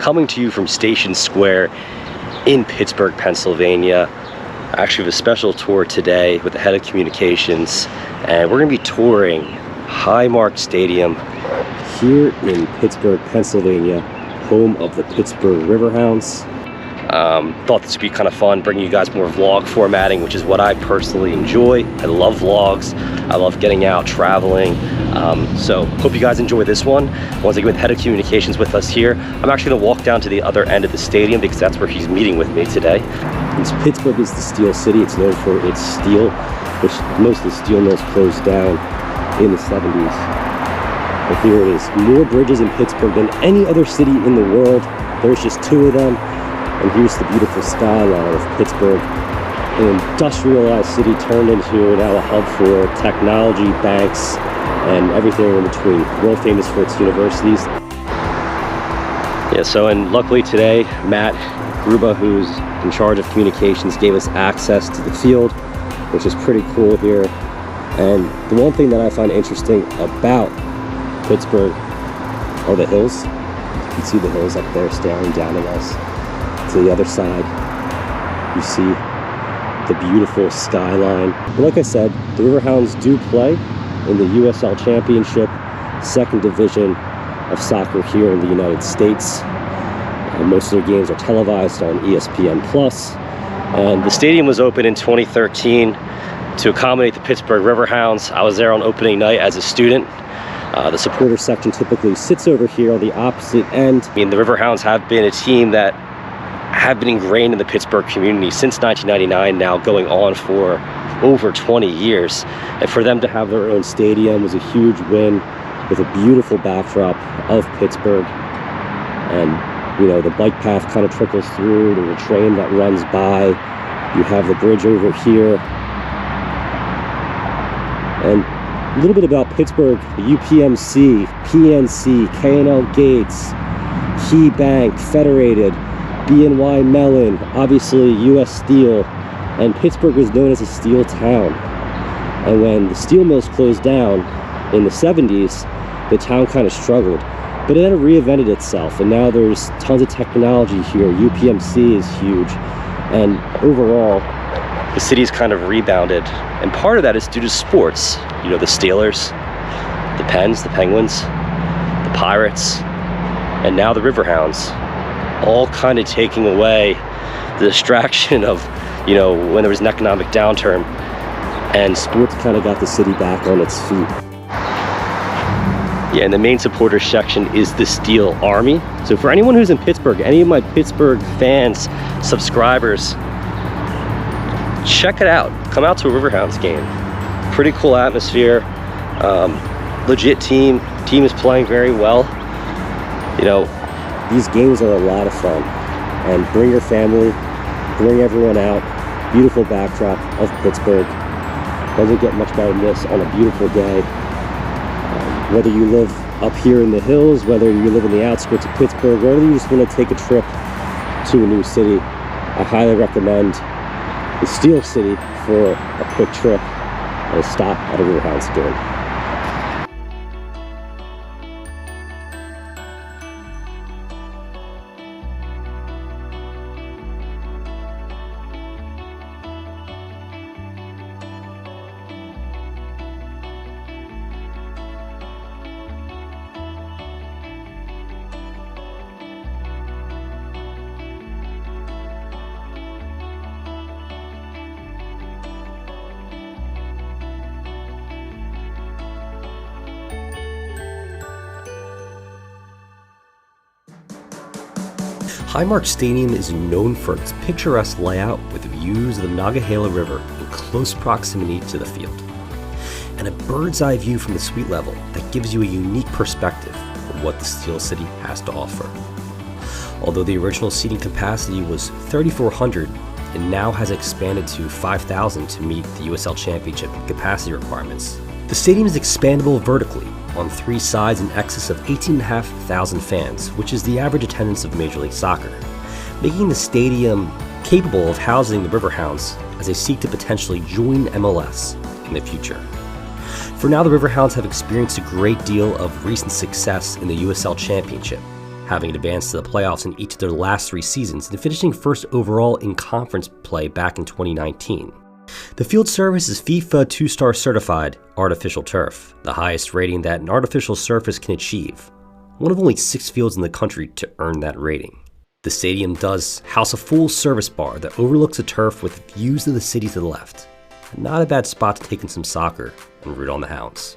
coming to you from Station Square in Pittsburgh, Pennsylvania. I actually have a special tour today with the head of communications, and we're going to be touring Highmark Stadium here in Pittsburgh, Pennsylvania, home of the Pittsburgh Riverhounds. Thought this would be kind of fun, bringing you guys more vlog formatting, which is what I personally enjoy. I love vlogs. I love getting out, traveling. So hope you guys enjoy this one. Once again, with head of communications with us here, I'm actually gonna walk down to the other end of the stadium because that's where he's meeting with me today. Pittsburgh is the steel city. It's known for its steel, which most of the steel mills closed down in the 70s. And here it is, more bridges in Pittsburgh than any other city in the world. There's just 2 of them. And here's the beautiful skyline of Pittsburgh, an industrialized city turned into now a hub for technology, banks, and everything in between. World famous for its universities. Yeah, and luckily today, Matt Gruba, who's in charge of communications, gave us access to the field, which is pretty cool here. And the one thing that I find interesting about Pittsburgh are the hills. You can see the hills up there staring down at us. To the other side, you see the beautiful skyline. But like I said, the Riverhounds do play in the USL Championship, 2nd division of soccer here in the United States. Most of their games are televised on ESPN+. And the stadium was opened in 2013 to accommodate the Pittsburgh Riverhounds. I was there on opening night as a student. The supporter section typically sits over here on the opposite end. I mean, the Riverhounds have been a team that have been ingrained in the Pittsburgh community since 1999, now going on for over 20 years. And for them to have their own stadium was a huge win, with a beautiful backdrop of Pittsburgh. And, you know, the bike path kind of trickles through, there's a train that runs by, you have the bridge over here. And a little bit about Pittsburgh, the UPMC, PNC, K&L Gates, Key Bank, Federated, BNY Mellon, obviously US Steel, and Pittsburgh was known as a steel town. And when the steel mills closed down in the 70s, the town kind of struggled, but it then reinvented itself, and now there's tons of technology here. UPMC is huge, and overall the city's kind of rebounded, and part of that is due to sports. You know, the Steelers, the Pens, the Penguins, the Pirates, and now the Riverhounds, all kind of taking away the distraction of, you know, when there was an economic downturn, and sports kind of got the city back on its feet. Yeah, and the main supporters section is the Steel Army. So for anyone who's in Pittsburgh, any of my Pittsburgh fans, subscribers, check it out. Come out to a Riverhounds game. Pretty cool atmosphere. Legit team. Team is playing very well. You know, these games are a lot of fun, and bring your family, bring everyone out. Beautiful backdrop of Pittsburgh. Doesn't get much better than this on a beautiful day. Whether you live up here in the hills, whether you live in the outskirts of Pittsburgh, whether you just want to take a trip to a new city, I highly recommend the Steel City for a quick trip and a stop at a Riverhounds game. Highmark Stadium is known for its picturesque layout with views of the Monongahela River in close proximity to the field, and a bird's eye view from the suite level that gives you a unique perspective of what the Steel City has to offer. Although the original seating capacity was 3,400, it now has expanded to 5,000 to meet the USL Championship capacity requirements. The stadium is expandable vertically on 3 sides in excess of 18,500 fans, which is the average attendance of Major League Soccer, making the stadium capable of housing the Riverhounds as they seek to potentially join MLS in the future. For now, the Riverhounds have experienced a great deal of recent success in the USL Championship. having advanced to the playoffs in each of their last 3 seasons and finishing first overall in conference play back in 2019. The field surface is FIFA 2-star certified artificial turf, the highest rating that an artificial surface can achieve, one of only 6 fields in the country to earn that rating. The stadium does house a full service bar that overlooks the turf with views of the city to the left. Not a bad spot to take in some soccer and root on the Hounds.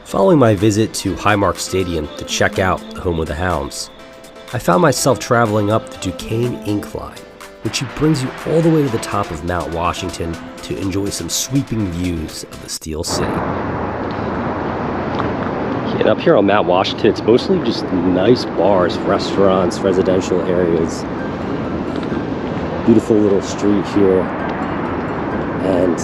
Following my visit to Highmark Stadium to check out the home of the Hounds, I found myself traveling up the Duquesne Incline, which brings you all the way to the top of Mount Washington to enjoy some sweeping views of the Steel City. And up here on Mount Washington, it's mostly just nice bars, restaurants, residential areas. Beautiful little street here, and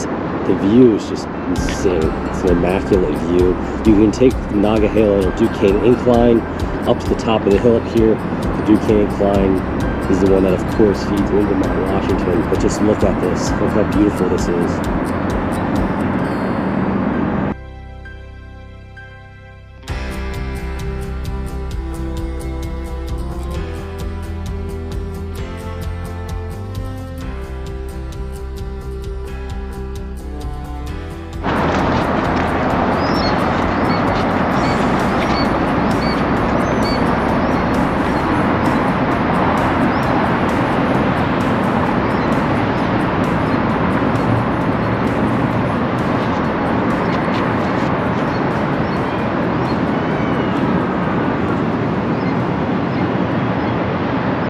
the view is just insane. It's an immaculate view. You can take the Monongahela or Duquesne Incline up to the top of the hill up here. The Duquesne Incline is the one that of course feeds into Mount Washington, but just look at this. Look how beautiful this is.